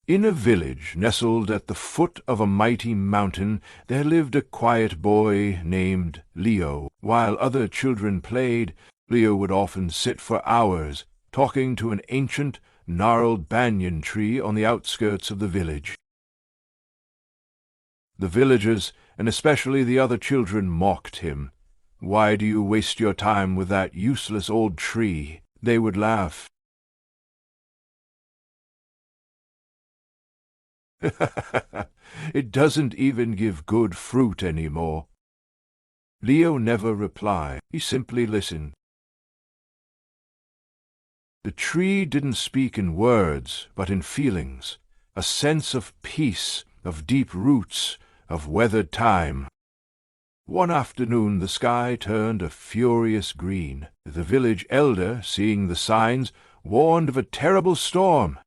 In a village nestled at the foot of a mighty mountain there lived a quiet boy named Leo. While other children played, Leo would often sit for hours talking to an ancient, gnarled banyan tree on the outskirts of the village. The villagers, and especially the other children, mocked him. "Why do you waste your time with that useless old tree?" they would laugh. "It doesn't even give good fruit anymore." Leo never replied. He simply listened. The tree didn't speak in words, but in feelings, a sense of peace, of deep roots, of weathered time. One afternoon the sky turned a furious green. The village elder, seeing the signs, warned of a terrible storm.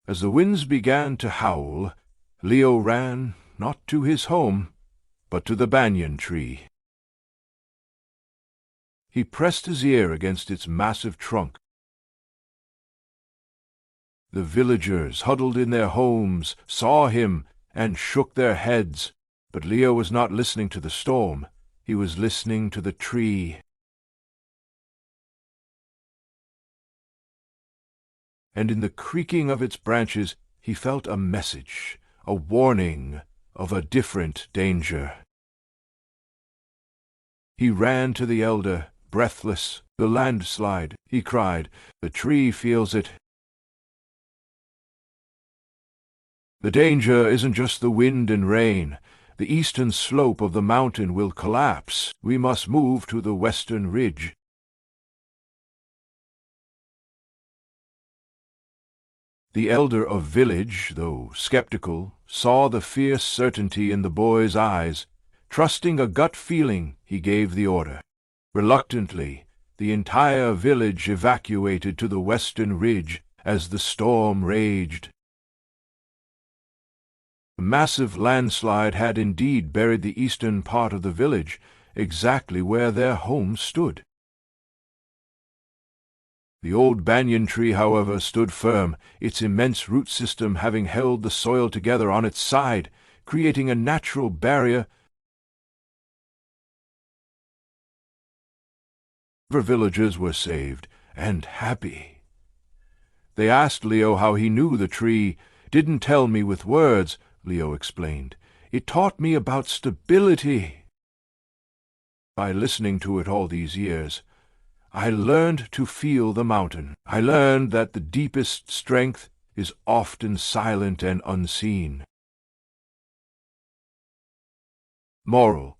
As the winds began to howl, Leo ran, not to his home, but to the banyan tree. He pressed his ear against its massive trunk. The villagers, huddled in their homes, saw him and shook their heads. But Leo was not listening to the storm. He was listening to the tree. And in the creaking of its branches he felt a message, a warning of a different danger. He ran to the elder, breathless. "The landslide," he cried. "The tree feels it. The danger isn't just the wind and rain. The eastern slope of the mountain will collapse. We must move to the western ridge." The elder of village, though skeptical, saw the fierce certainty in the boy's eyes. Trusting a gut feeling, he gave the order. Reluctantly, the entire village evacuated to the western ridge as the storm raged. A massive landslide had indeed buried the eastern part of the village, exactly where their home stood. The old banyan tree, however, stood firm, its immense root system having held the soil together on its side, creating a natural barrier. The villagers were saved, and happy. They asked Leo how he knew the tree. "Didn't tell me with words," Leo explained. "It taught me about stability. By listening to it all these years, I learned to feel the mountain. I learned that the deepest strength is often silent and unseen." Moral: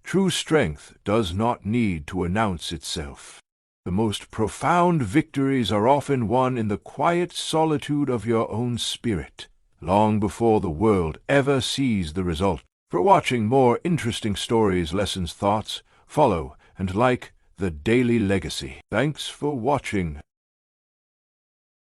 true strength does not need to announce itself. The most profound victories are often won in the quiet solitude of your own spirit, long before the world ever sees the result. For watching more interesting stories, lessons, thoughts, follow and like The Daily Legacy. Thanks for watching.